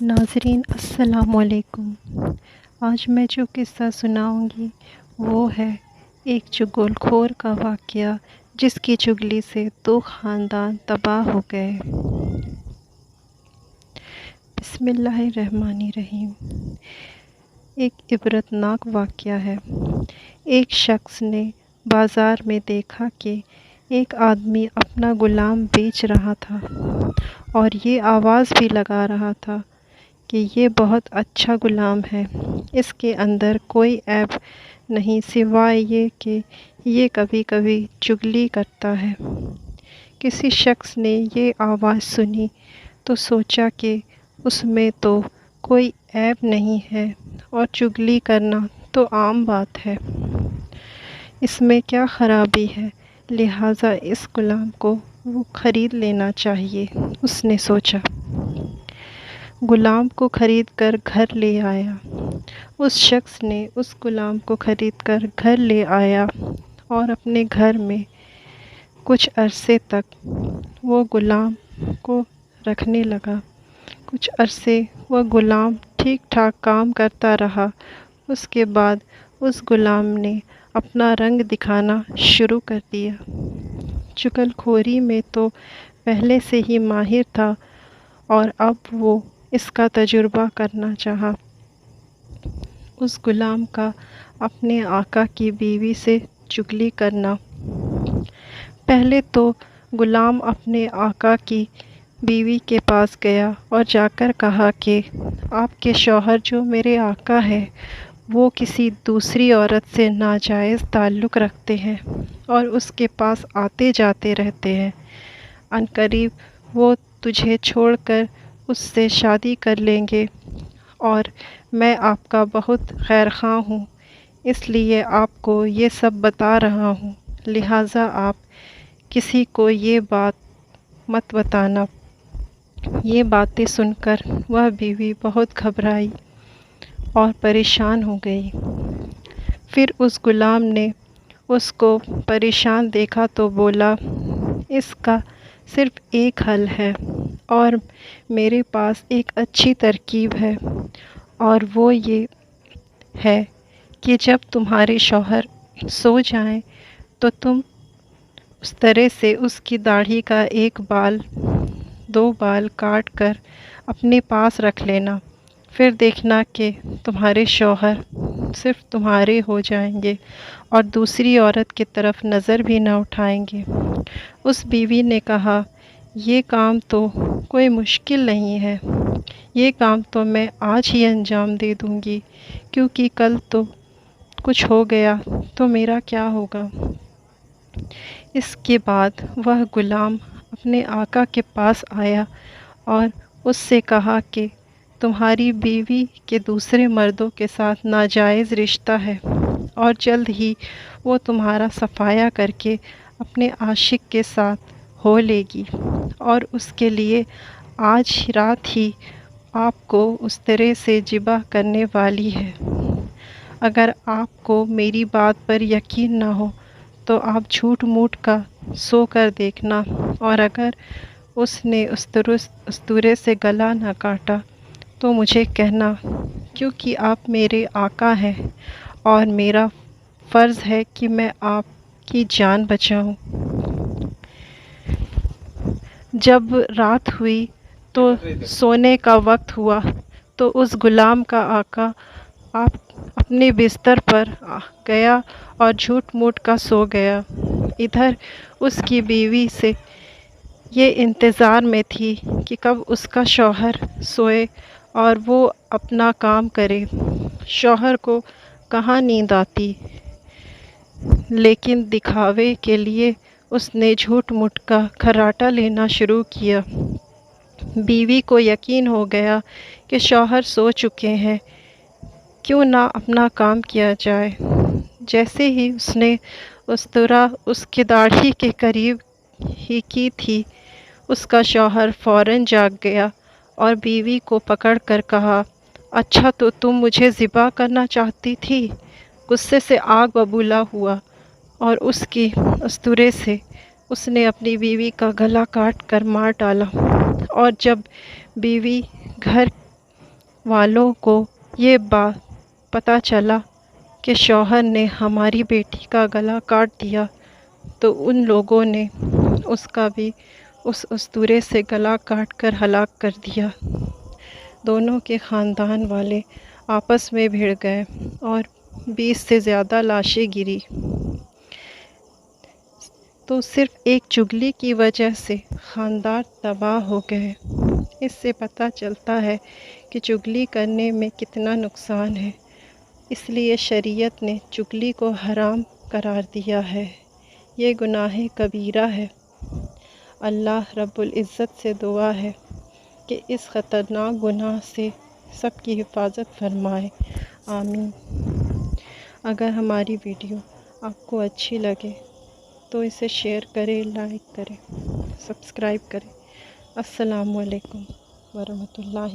ناظرین السلام علیکم۔ آج میں جو قصہ سناؤں گی وہ ہے ایک چغل خور کا واقعہ جس کی چغلی سے 2 خاندان تباہ ہو گئے۔ بسم اللہ الرحمن الرحیم۔ ایک عبرتناک واقعہ ہے۔ ایک شخص نے بازار میں دیکھا کہ ایک آدمی اپنا غلام بیچ رہا تھا اور یہ آواز بھی لگا رہا تھا کہ یہ بہت اچھا غلام ہے، اس کے اندر کوئی عیب نہیں سوائے یہ کہ یہ کبھی کبھی چغلی کرتا ہے۔ کسی شخص نے یہ آواز سنی تو سوچا کہ اس میں تو کوئی عیب نہیں ہے اور چغلی کرنا تو عام بات ہے، اس میں کیا خرابی ہے، لہٰذا اس غلام کو وہ خرید لینا چاہیے۔ اس نے سوچا، غلام کو خرید کر گھر لے آیا۔ اس شخص نے اس غلام کو خرید کر گھر لے آیا اور اپنے گھر میں کچھ عرصے تک وہ غلام کو رکھنے لگا۔ کچھ عرصے وہ غلام ٹھیک ٹھاک کام کرتا رہا۔ اس کے بعد اس غلام نے اپنا رنگ دکھانا شروع کر دیا۔ چغل خوری میں تو پہلے سے ہی ماہر تھا اور اب وہ اس کا تجربہ کرنا چاہا۔ اس غلام کا اپنے آقا کی بیوی سے چغلی کرنا۔ پہلے تو غلام اپنے آقا کی بیوی کے پاس گیا اور جا کر کہا کہ آپ کے شوہر جو میرے آقا ہے وہ کسی دوسری عورت سے ناجائز تعلق رکھتے ہیں اور اس کے پاس آتے جاتے رہتے ہیں۔ عنقریب وہ تجھے چھوڑ کر اس سے شادی کر لیں گے اور میں آپ کا بہت خیرخواہ ہوں، اس لیے آپ کو یہ سب بتا رہا ہوں، لہٰذا آپ کسی کو یہ بات مت بتانا۔ یہ باتیں سن کر وہ بیوی بہت گھبرائی اور پریشان ہو گئی۔ پھر اس غلام نے اس کو پریشان دیکھا تو بولا، اس کا صرف ایک حل ہے اور میرے پاس ایک اچھی ترکیب ہے، اور وہ یہ ہے کہ جب تمہارے شوہر سو جائیں تو تم اس طرح سے اس کی داڑھی کا 1 بال 2 بال کاٹ کر اپنے پاس رکھ لینا، پھر دیکھنا کہ تمہارے شوہر صرف تمہارے ہو جائیں گے اور دوسری عورت کی طرف نظر بھی نہ اٹھائیں گے۔ اس بیوی نے کہا، یہ کام تو کوئی مشکل نہیں ہے، یہ کام تو میں آج ہی انجام دے دوں گی، کیونکہ کل تو کچھ ہو گیا تو میرا کیا ہوگا۔ اس کے بعد وہ غلام اپنے آقا کے پاس آیا اور اس سے کہا کہ تمہاری بیوی کے دوسرے مردوں کے ساتھ ناجائز رشتہ ہے اور جلد ہی وہ تمہارا صفایا کر کے اپنے عاشق کے ساتھ ہو لے گی اور اس کے لیے آج رات ہی آپ کو اس طرح سے ذبح کرنے والی ہے۔ اگر آپ کو میری بات پر یقین نہ ہو تو آپ جھوٹ موٹ کا سو کر دیکھنا، اور اگر اس نے استورے سے گلا نہ کاٹا تو مجھے کہنا، کیونکہ آپ میرے آقا ہیں اور میرا فرض ہے کہ میں آپ کی جان بچاؤں۔ جب رات ہوئی تو سونے کا وقت ہوا تو اس غلام کا آقا اپنے بستر پر گیا اور جھوٹ موٹ کا سو گیا۔ ادھر اس کی بیوی سے یہ انتظار میں تھی کہ کب اس کا شوہر سوئے اور وہ اپنا کام کرے۔ شوہر کو کہاں نیند آتی، لیکن دکھاوے کے لیے اس نے جھوٹ موٹ کا کھراٹا لینا شروع کیا۔ بیوی کو یقین ہو گیا کہ شوہر سو چکے ہیں، کیوں نہ اپنا کام کیا جائے۔ جیسے ہی اس نے استورا اس کی داڑھی کے قریب ہی کی تھی، اس کا شوہر فوراً جاگ گیا اور بیوی کو پکڑ کر کہا، اچھا تو تم مجھے ذبح کرنا چاہتی تھی۔ غصے سے آگ ببولا ہوا اور اس کی استورے سے اس نے اپنی بیوی کا گلا کاٹ کر مار ڈالا، اور جب بیوی گھر والوں کو یہ بات پتہ چلا کہ شوہر نے ہماری بیٹی کا گلا کاٹ دیا تو ان لوگوں نے اس کا بھی اس اسطورے سے گلا کاٹ کر ہلاک کر دیا۔ دونوں کے خاندان والے آپس میں بھڑ گئے اور 20 سے زیادہ لاشیں گری۔ تو صرف ایک چگلی کی وجہ سے خاندان تباہ ہو گئے۔ اس سے پتہ چلتا ہے کہ چگلی کرنے میں کتنا نقصان ہے، اس لیے شریعت نے چگلی کو حرام قرار دیا ہے، یہ گناہ کبیرہ ہے۔ اللہ رب العزت سے دعا ہے کہ اس خطرناک گناہ سے سب کی حفاظت فرمائے، آمین۔ اگر ہماری ویڈیو آپ کو اچھی لگے تو اسے شیئر کریں، لائک کریں، سبسکرائب کریں۔ السلام علیکم ورحمۃ اللہ۔